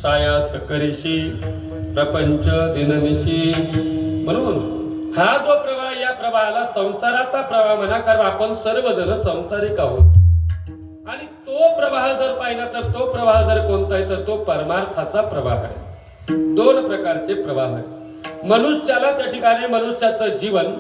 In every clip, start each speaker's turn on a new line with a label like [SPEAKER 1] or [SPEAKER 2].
[SPEAKER 1] सायास करीशी प्रपंच दिननिशी. म्हणून हा जो प्रवाह, या प्रवाहाला संसाराचा प्रवाह म्हणा, कारण आपण सर्वजण संसारिक आहोत. आणि तो प्रवाह जर पाहिला तर तो प्रवाह जर कोणता आहे तर तो परमार्थाचा प्रवाह आहे. दोन प्रकारचे प्रवाह आहेत. मनुष्याला त्या ठिकाणी मनुष्याचं जीवन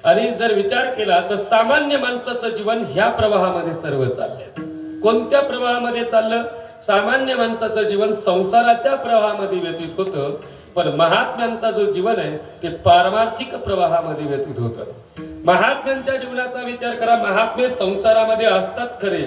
[SPEAKER 1] आणि जर विचार केला तर सामान्य माणसाचं जीवन ह्या प्रवाहामध्ये सर्व चाललंय. कोणत्या प्रवाहामध्ये चाललं? सामान्य माणसाचं जीवन संसाराच्या प्रवाहामध्ये व्यतीत होतं, पण महात्म्यांचा जो जीवन आहे ते पारमार्थिक प्रवाहामध्ये व्यतीत होतं. महात्म्यांच्या जीवनाचा विचार करा. महात्मे संसारामध्ये असतात खरे,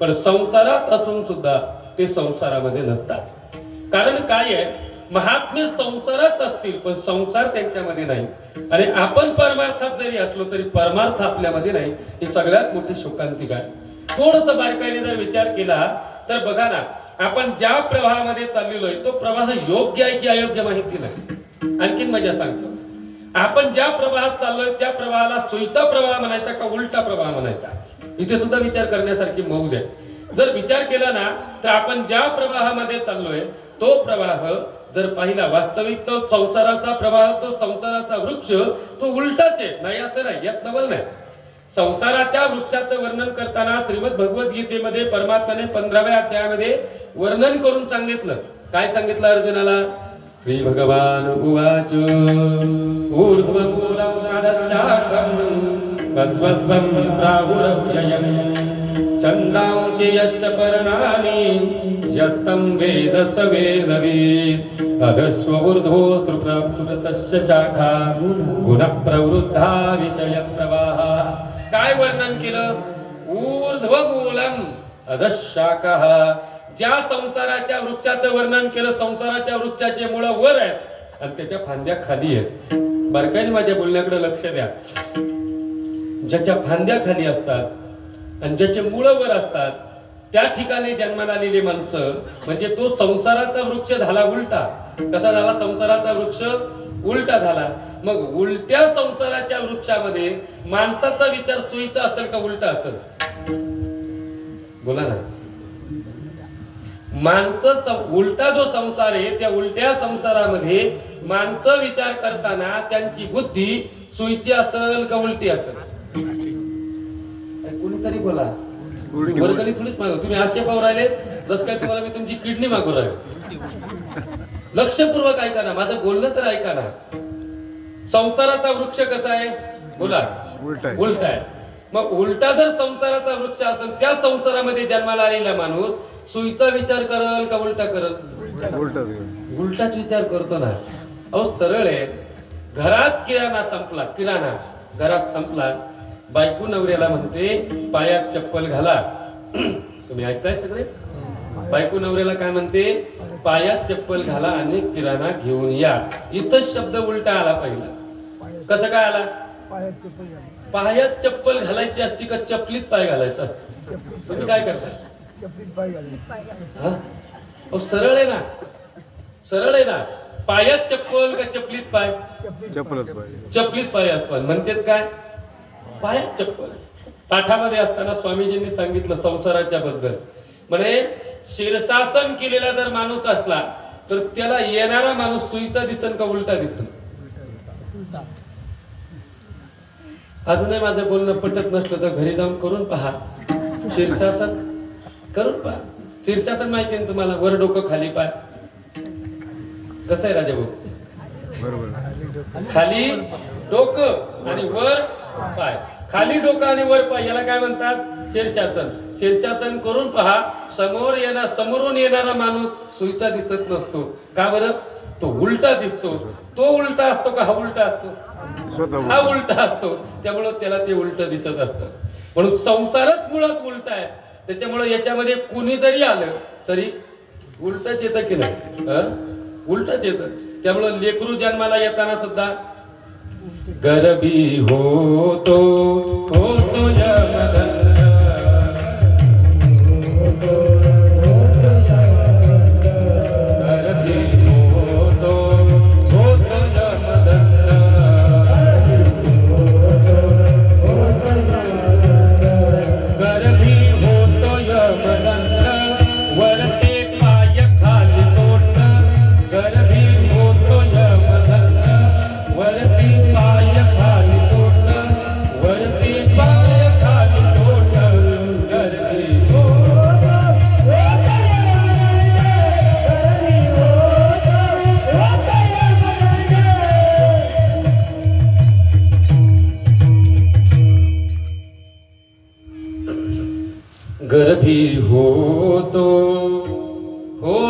[SPEAKER 1] पण संसारात असून सुद्धा ते संसारामध्ये नसतात. कारण काय आहे, महात्मे संसारात असतील पण संसार त्यांच्यामध्ये नाही. आणि आपण परमार्थात जरी असलो तरी परमार्थ आपल्यामध्ये नाही. ही सगळ्यात मोठी शोकांतिका आहे. थोडस बारकाईने जर विचार केला तर बघा ना, आपण ज्या प्रवाहामध्ये चाललेलो आहे तो प्रवाह योग्य आहे की अयोग्य माहिती नाही. आणखीन मजा सांगतो, आपण ज्या प्रवाहात चाललोय त्या प्रवाहाला सोयीचा प्रवाह म्हणायचा का उलटा प्रवाह म्हणायचा, इथे सुद्धा विचार करण्यासारखी मौज आहे. जर विचार केला ना तर आपण ज्या प्रवाहामध्ये चाललोय तो प्रवाह जर पाहिला, वास्तविक तो संसाराचा प्रवाह, तो संसाराचा वृक्ष तो उलटाच आहे. नाही असं नाही, यात नवल नाही. संसाराच्या वृक्षाचं वर्णन करताना श्रीमद भगवद्गीतेमध्ये परमात्म्याने 15व्या अध्यायामध्ये वर्णन करून सांगितलं. काय सांगितलं अर्जुनाला? श्री भगवान उवाच ऊर्ध्वमूलं अधश्चाकं वस्वस्वं प्राहुरव्ययम् छन्दांसि यस्य पर्णानि यस्तं वेद स वेदवित् अधस्व ऊर्ध्वो सुप्रतस्य शाखा गुणप्रवृद्धा विषयप्रवाहा. काय वर्णन केलं? ऊर्ध्वमूलम अधशाखः. ज्या संसाराच्या वृक्षाचं वर्णन केलं, संसाराच्या वृक्षाचे मुळ वर आहेत आणि त्याच्या फांद्या खाली आहेत. बारकाईने माझ्या बोलण्याकडे लक्ष द्या. ज्याच्या फांद्या खाली असतात आणि ज्याचे मुळ वर असतात त्या ठिकाणी जन्माला आलेली माणसं, म्हणजे तो संसाराचा वृक्ष झाला उलटा. कसा झाला? संसाराचा वृक्ष उलटा झाला. मग उलट्या संसाराच्या वृक्षामध्ये माणसाचा विचार सोयीचा असेल का उलटा असेल? बोला ना. माणसं उलटा जो संसार आहे त्या उलट्या संसारामध्ये माणसं विचार करताना त्यांची बुद्धी सोयीची असेल का उलटी असेल? कोणीतरी बोला. वर्गणी थोडीच मागू. तुम्ही आशे पाहू राहिले जस काय तुम्हाला मी तुमची किडनी मागू राहिले. लक्षपूर्वक ऐका ना, माझं बोलणं तर ऐका ना. संसाराचा वृक्ष कसा आहे? बोला. उलटा आहे. मग उलटा जर संसाराचा वृक्ष असेल, त्या संसारामध्ये जन्माला आलेला माणूस सुईचा विचार करल का उलटा करल? उलटाच विचार करतो ना. अहो सरळ आहे. घरात किराणा संपला, किराणा घरात संपला, बायको नवऱ्याला म्हणते पायात चप्पल घाला. तुम्ही ऐकताय सगळे? बायको नवऱ्याला काय म्हणते? पायात चप्पल घाला आणि किराणा घेऊन या. इथंच शब्द उलटा आला पहिला. कसं काय आला? पायात चप्पल घालायची असती का चपलीत पाय घालायचा असतो? तुम्ही काय करताय? सरळ आहे ना, सरळ आहे ना. पायात चप्पल का चपलीत पाय? चपलीत पाय असतात. म्हणतात काय? पायात चप्पल. पाठामध्ये असताना स्वामीजींनी सांगितलं संसाराच्या बद्दल. म्हणे शीर्षासन केलेला जर माणूस असला तर त्याला येणारा माणूस सुईचा दिसन का उलटा दिसन? अजूनही माझं बोलणं पटत नसलं तर घरी जाऊन करून पहा. शीर्षासन करून पहा. शीर्षासन माहिती आहे तुम्हाला? वर डोकं खाली पाय. कसं आहे राजा भाऊ? बरोबर. खाली डोकं आणि वर पाय. खाली डोकं आणि वर पाय याला काय म्हणतात? शीर्षासन. शीर्षासन करून पहा. समोरून येणारा माणूस सुईचा दिसत नसतो. का बरं? तो उलटा दिसतो. तो उलटा असतो का हा उलटा असतो? हा उलटा असतो. त्यामुळे त्याला ते उलट दिसत असतं. म्हणून संसारच मुळात उलटा आहे. त्याच्यामुळे याच्यामध्ये कुणी जरी आलं तरी उलटच येतं की नाही? उलटच येतं. त्यामुळे लेकरू जन्माला येताना सुद्धा गरबी होतो यमदंड. वरते पाय खाली तोट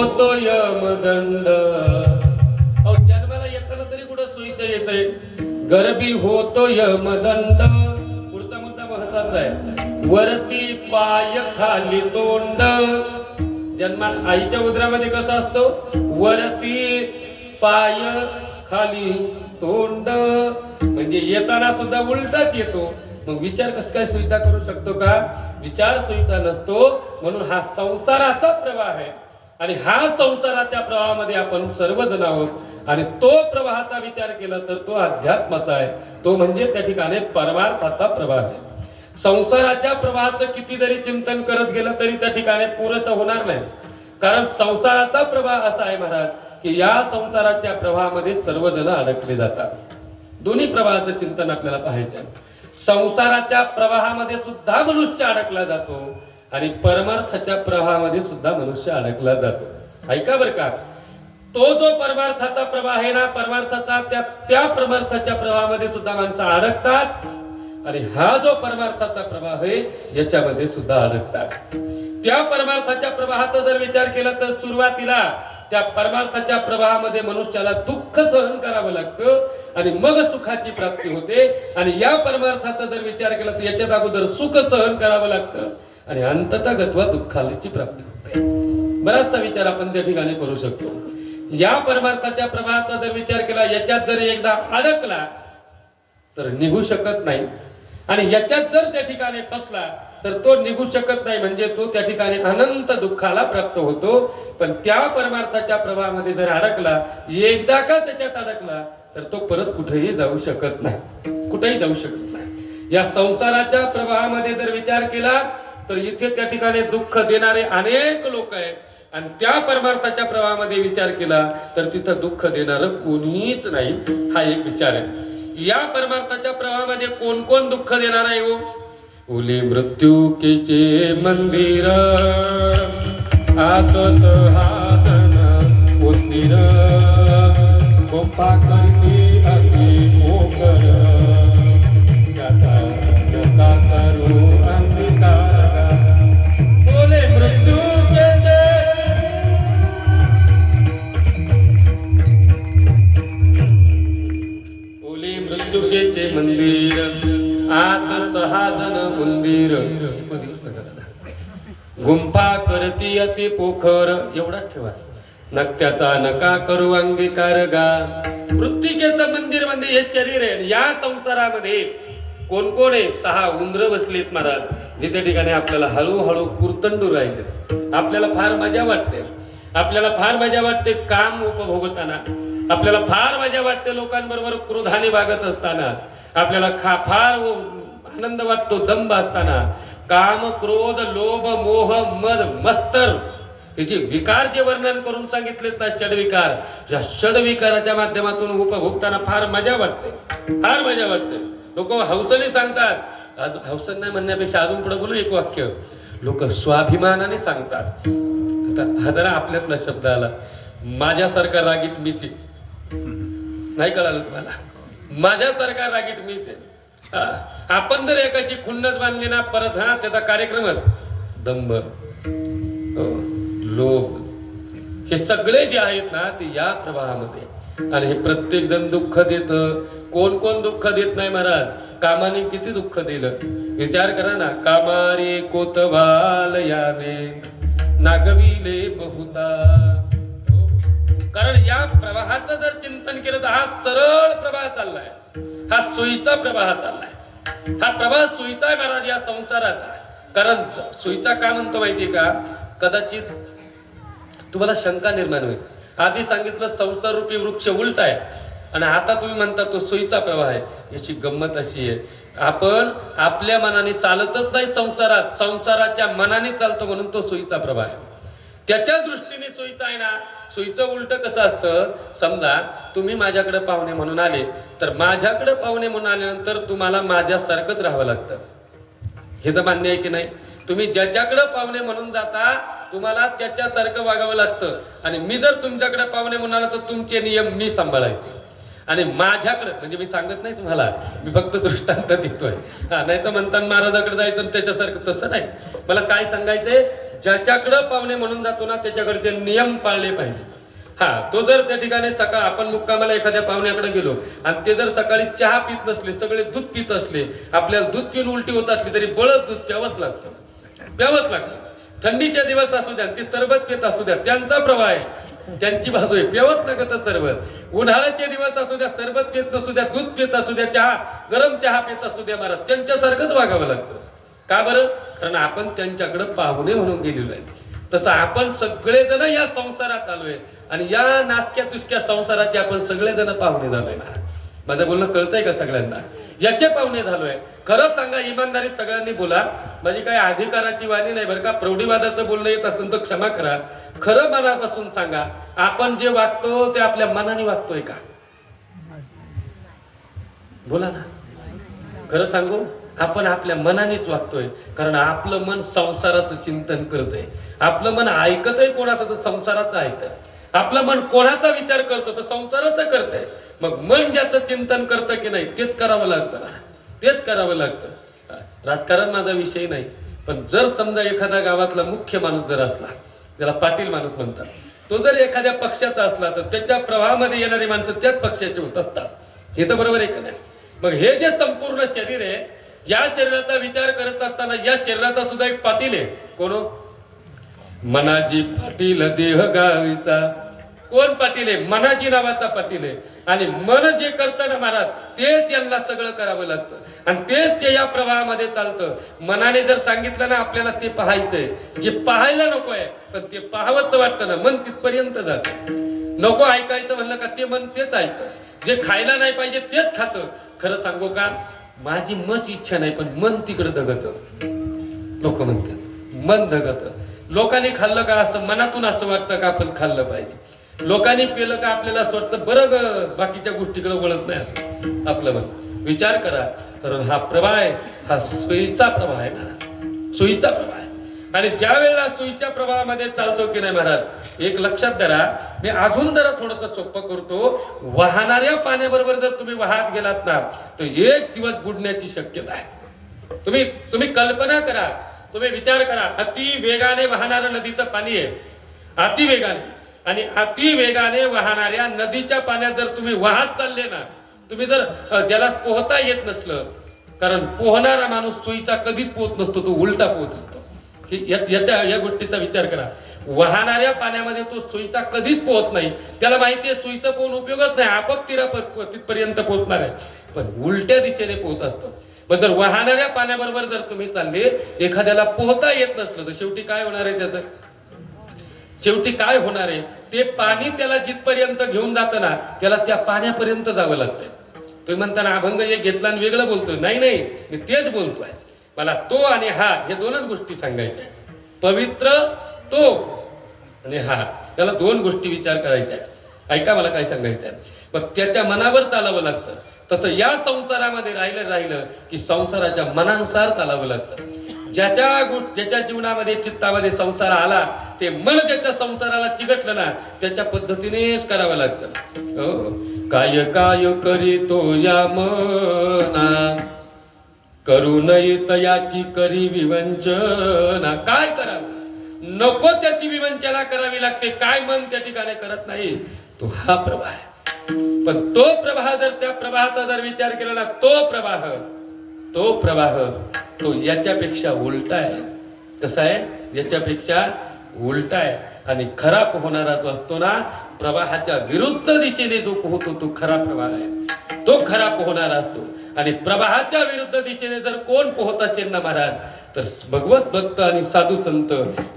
[SPEAKER 1] होतो यमदंड. अहो जन्माला येताना तरी कुठं सोयीचं येतंय. गर्भी होतो यमदंड. पुढचा मुद्दा महत्वाचा आहे. वरती पाय खाली तोंड. जन्मात आईच्या उदरामध्ये कसं असतो, वरती पाय खाली तोंड, म्हणजे येताना सुद्धा उलटाच येतो. मग विचार कसं काय सोयीचा करू शकतो का? विचार सोयीचा नसतो. म्हणून हा संसाराचा प्रवाह आहे आणि हा संसाराच्या प्रवाहामध्ये आपण सर्वजण आहोत आणि तो प्रवाहाचा विचार केला तर तो अध्यात्माचा आहे. तो म्हणजे त्या ठिकाणी परमार्थाचा प्रवाह आहे. संसाराच्या प्रवाहाचं किती जरी चिंतन करत गेलं तरी त्या ठिकाणी पुरेसं होणार नाही. कारण संसाराचा प्रवाह असा आहे महाराज की या संसाराच्या प्रवाहामध्ये सर्वजण अडकले जातात. दोन्ही प्रवाहाचं चिंतन आपल्याला पाहायचं आहे. संसाराच्या प्रवाहामध्ये सुद्धा मनुष्य अडकला जातो आणि परमार्थाच्या प्रवाहामध्ये सुद्धा मनुष्य अडकला जातो. ऐका बरं का, तो जो परमार्थाचा प्रवाह आहे ना, परमार्थाचा त्या परमार्थाच्या प्रवाहामध्ये सुद्धा माणसं अडकतात आणि हा जो परमार्थाचा प्रवाह आहे याच्यामध्ये सुद्धा अडकतात. त्या परमार्थाच्या प्रवाहाचा जर विचार केला तर सुरुवातीला त्या परमार्थाच्या प्रवाहामध्ये मनुष्याला दुःख सहन करावं लागतं आणि मग सुखाची प्राप्ती होते. आणि या परमार्थाचा जर विचार केला तर याच्यात अगोदर सुख सहन करावं लागतं आणि अंततः दुःखाची प्राप्ती होते. बराचसा विचार आपण त्या ठिकाणी करू शकतो. या परमार्थाच्या प्रवाहाचा जर विचार केला, याच्यात जर एकदा अडकला तर निघू शकत नाही आणि याच्यात जर त्या ठिकाणी फसला तर तो निघू शकत नाही, म्हणजे तो त्या ठिकाणी अनंत दुःखाला प्राप्त होतो. पण त्या परमार्थाच्या प्रवाहामध्ये जर अडकला, एकदा का त्याच्यात अडकला तर तो परत कुठेही जाऊ शकत नाही, कुठेही जाऊ शकत नाही. या संसाराच्या प्रवाहामध्ये जर विचार केला तर इथे त्या ठिकाणी दुःख देणारे अनेक लोक आहेत आणि त्या परमार्थाच्या प्रवाहामध्ये विचार केला तर तिथं दुःख देणारं कोणीच नाही. हा एक विचार आहे. या परमार्थाच्या प्रवाहामध्ये कोण कोण दुःख देणार आहे हो? ओले मृत्यू केचे मंदिर आत सहाजन उंदीर गोपा करते असे पोखर नका करू अंधकार. ओले मृत्यू केचे ओले मृत्युकेचे मंदिर आत सहाजन उंदीर गुंफा करती अति पोखर. एवढाच ठेवा. नक्त्याचा नका करू अंगीकार गा. मृत्तिकेचं मंदिर म्हणजे हे शरीर आहे. या संसारामध्ये कोण कोण आहे? 6 उंदर बसलीत महाराज, जिथे ठिकाणी आपल्याला हळूहळू कुरतंडू राहिले. आपल्याला फार मजा वाटते, आपल्याला फार मजा वाटते काम उपभोगताना, आपल्याला फार मजा वाटते लोकांबरोबर क्रोधाने वागत असताना, आपल्याला फार आनंद वाटतो दंभ असताना. काम क्रोध लोभ मोह मद मत्तर हे जे विकार जे वर्णन करून सांगितलेत ना, षडविकार, या षडविकाराच्या माध्यमातून उपभोगताना फार मजा वाटते, फार मजा वाटते. लोक हौसने सांगतात. आज हौसन नाही म्हणण्यापेक्षा अजून पुढे बोलू एक वाक्य. लोक स्वाभिमानाने सांगतात. आता हा जरा आपल्यातला शब्द आला, माझ्यासारखा रागीट मीच आहे. नाही कळालं तुम्हाला? माझ्यासारखा रागीट मीच आहे. आपण जर एकाची खुन्नस बांधली ना, परत त्याचा कार्यक्रमच दंभ लोभ हे सगळे जे आहेत ना ते या प्रवाहामध्ये. आणि हे प्रत्येक जण दुःख देत. कोण कोण दुःख देत नाही महाराज? कामाने किती दुःख दिलं विचार करा ना. कामारे कोतवाल याने नागविले बहुता. कारण या प्रवाहाचं जर चिंतन केलं तर हा सरळ प्रवाह चाललाय, हा सोयीचा प्रवाह चाललाय. हा प्रवाह सोयीचा आहे महाराज या संसाराचा. कारण सोयीचा का म्हणतो माहितीये का? कदाचित तुम्हाला शंका निर्माण होईल. आधी सांगितलं संसार रूपी वृक्ष उलट आहे आणि आता तुम्ही म्हणता तो सोयीचा प्रवाह आहे. याची गंमत अशी आहे, आपण आपल्या मनाने चालतच नाही संसारात, संसाराच्या मनाने चालतो म्हणून तो सोयीचा प्रवाह आहे. त्याच्या दृष्टीने सोयीचा आहे ना. सोयीचं उलट कसं असतं? समजा तुम्ही माझ्याकडे पाहुणे म्हणून आले तर माझ्याकडे पाहुणे म्हणून आल्यानंतर तुम्हाला माझ्यासारखंच राहावं लागतं. हे तर मान्य आहे की नाही? तुम्ही ज्याच्याकडे पाहुणे म्हणून जाता तुम्हाला त्याच्यासारखं वागावं लागतं आणि मी जर तुमच्याकडे पाहुणे म्हणून आलो तर तुमचे नियम मी सांभाळायचे आणि माझ्याकडे म्हणजे मी सांगत नाही तुम्हाला, मी फक्त दृष्टांत देतोय. नाही तर म्हणताना महाराजाकडे जायचं आणि त्याच्यासारखं तसं नाही. मला काय सांगायचंय, ज्याच्याकडं पाहुणे म्हणून जातो ना त्याच्याकडचे नियम पाळले पाहिजे. तो जर त्या ठिकाणी सकाळ आपण मुक्कामाला एखाद्या पाहुण्याकडे गेलो आणि ते जर सकाळी चहा पित नसले, सगळे दूध पित असले, आपल्याला दूध पिऊन उलटी होत असली तरी बळच दूध प्यावंच लागतं. थंडीचे दिवस असू द्या, ते सरबत पित असू द्या, त्यांचा प्रवाह आहे, त्यांची बाजू आहे, प्यावंच लागत सरबत. उन्हाळ्याचे दिवस असू द्या, सरबत पित नसू द्या, दूध पित असू द्या, गरम चहा पित असू द्या, महाराज त्यांच्यासारखंच वागावं लागतं. का बरं? कारण आपण त्यांच्याकडे पाहुणे म्हणून गेलेलो आहे. तसं आपण सगळेजण या संसारात आलोय आणि या नासक्या तुसक्या संसाराचे आपण सगळेजण पाहुणे झालोय. माझं बोलणं कळतंय का सगळ्यांना? याचे पाहुणे झालोय. खरं सांगा, इमानदारी सगळ्यांनी बोला. माझी काही अधिकाराची वाणी नाही बरं का. प्रौढीवादाचं बोलणं येत असेल तर क्षमा करा. खरं मनापासून सांगा, आपण जे वागतो ते आपल्या मनाने वागतोय का? बोला ना. खरं सांगू, आपण आपल्या मनानेच वागतोय. कारण आपलं मन संसाराचं चिंतन करतंय. आपलं मन ऐकतंय कोणाचं? तर संसाराचं ऐकतंय. आपलं मन कोणाचा विचार करतो? तर संसाराचं करतंय. मग मन ज्याचं चिंतन करतं की नाही तेच करावं लागतं ना, तेच करावं लागतं. राजकारण माझा विषय नाही, पण जर समजा एखाद्या गावातला मुख्य माणूस जर असला, ज्याला पाटील माणूस म्हणतात, तो जर एखाद्या पक्षाचा असला तर त्याच्या प्रवाहामध्ये येणारी माणसं त्याच पक्षाचे होत असतात. हे तर बरोबर आहे का नाही? मग हे जे संपूर्ण शरीर आहे, या शरीराचा विचार करत असताना या शरीराचा सुद्धा एक पाटील आहे. कोण? मनाजी पाटील देह गावीचा. कोण पाटील आहे? मनाजी नावाचा पाटील आहे. आणि मन जे करतं ना महाराज, तेच यांना सगळं करावं लागतं आणि तेच ते या प्रवाहामध्ये चालतं. मनाने जर सांगितलं ना आपल्याला ते पाहायचंय, जे पाहायला नको आहे पण ते पाहावंच वाटतं ना, मन तिथपर्यंत जातं. नको ऐकायचं म्हणलं का ते मन तेच ऐकतं. जे खायला नाही पाहिजे तेच खातं. खरं सांगू का, माझी मच इच्छा नाही पण मन तिकडे दगत. लोक म्हणतात मन दगत. लोकांनी खाल्लं का असं मनातून असं वाटतं का आपण खाल्लं पाहिजे. लोकांनी पेलं का आपल्याला असं वाटतं बरं बाकीच्या गोष्टीकडे वळत नाही आपलं मन. विचार करा, कारण हा प्रवाह आहे, हा सोयीचा प्रवाह आहे महाराज, सोयीचा प्रवाह आहे. आणि ज्या वेळेला सोयीच्या प्रवाहामध्ये चालतो की नाही महाराज, एक लक्षात धरा. मी अजून जरा थोडंसं सोपं करतो. वाहणाऱ्या पाण्याबरोबर जर तुम्ही वाहत गेलात ना तर एक दिवस बुडण्याची शक्यता आहे. तुम्ही कल्पना करा, तुम्ही विचार करा. अति वेगाने वाहणारं नदीचं पाणी आहे, अति वेगाने, आणि अति वेगाने वाहणाऱ्या नदीच्या पाण्यात जर तुम्ही वाहत चालले ना, तुम्ही जर ज्याला पोहता येत नसलं, कारण पोहणारा माणूस सोयीचा कधीच पोहत नसतो, तो उलटा पोहत असतो. या गोष्टीचा विचार करा. वाहणाऱ्या पाण्यामध्ये तो सोयीचा कधीच पोहत नाही. त्याला माहिती आहे सोयीचा पोहून उपयोगच नाही, आपोआप तिथपर्यंत पोहोचणार आहे, पण उलट्या दिशेने पोहत असतो. पण जर वाहणाऱ्या पाण्याबरोबर जर तुम्ही चालले, एखाद्याला पोहता येत नसलं तर शेवटी काय होणार आहे? त्याचं शेवटी काय होणार आहे? ते पाणी त्याला जिथपर्यंत घेऊन जातं ना, त्याला त्या पाण्यापर्यंत जावं लागतंय. तुम्ही म्हणताना अभंग एक घेतला आणि वेगळं बोलतोय. नाही, मी तेच बोलतोय. मला तो आणि हा हे दोनच गोष्टी सांगायच्या. पवित्र तो आणि हा, त्याला दोन गोष्टी विचार करायच्या. ऐका मला काय सांगायचं. मग त्याच्या मनावर चालावं लागतं. तसं या संसारामध्ये राहिलं की संसाराच्या मनानुसार चालावं लागतं. ज्याच्या जीवनामध्ये चित्तामध्ये संसार आला, ते मन त्याच्या संसाराला चिकटलं ना, त्याच्या पद्धतीनेच करावं लागतं. काय काय करीतो या मना, करू नये तयाची करी विवंचना. काय करावं? नको त्याची विवंचना करावी लागते. काय मन त्या ठिकाणी करत नाही, तो हा प्रवाह आहे. पण तो प्रवाह जर त्या प्रवाहाचा जर विचार केला ना, तो प्रवाह तो याच्यापेक्षा उलटा आहे. कसा आहे? याच्यापेक्षा उलटा आहे. आणि खरा पोहणारा जो असतो ना, प्रवाहाच्या विरुद्ध दिशेने जो पोहतो तो खरा प्रवाह आहे, तो खरा पोहणारा असतो. आणि प्रवाहाच्या विरुद्ध दिशेने जर कोण पोहत असेल ना महाराज, तर भगवत भक्त आणि साधू संत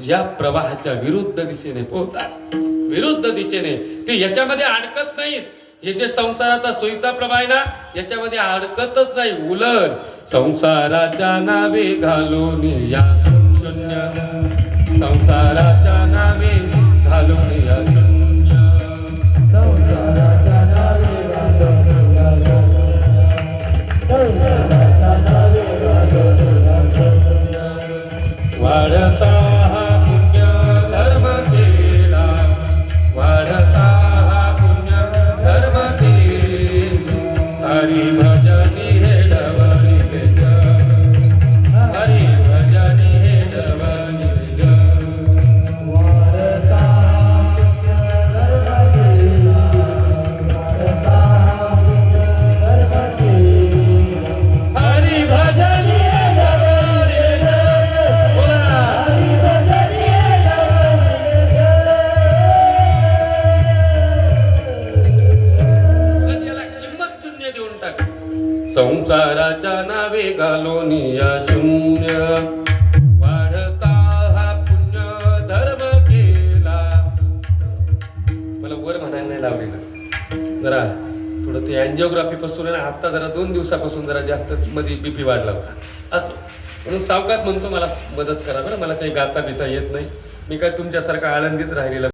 [SPEAKER 1] या प्रवाहाच्या विरुद्ध दिशेने पोहतात. विरुद्ध दिशेने ते याच्यामध्ये अडकत नाहीत. हे जे संसाराचा सोयीचा प्रवाह आहे ना, याच्यामध्ये अडकतच नाही. उलट संसाराच्या नावे घालून या शून्य, संसाराच्या नावे घालून या शून्य, संसाराच्या नावे घालून या शून्य, वाढता हा पुण्य धर्म केला, वाढता हा पुण्य धर्म केला. संसाराच्या नावे घालोनिया शून्य वाढता हा पुण्य धर्म केला. मला वर म्हणायला नाही लावलेलं, जरा थोडं ते अँजिओग्राफी पासून आहे ना, आता जरा 2 दिवसापासून जरा जास्त मध्ये BP वाढला होता असं, म्हणून सावकाश म्हणतो मला मदत करा बरं. मला काही गाता बिता येत नाही, मी काय तुमच्यासारखा आळंदीत राहिलेला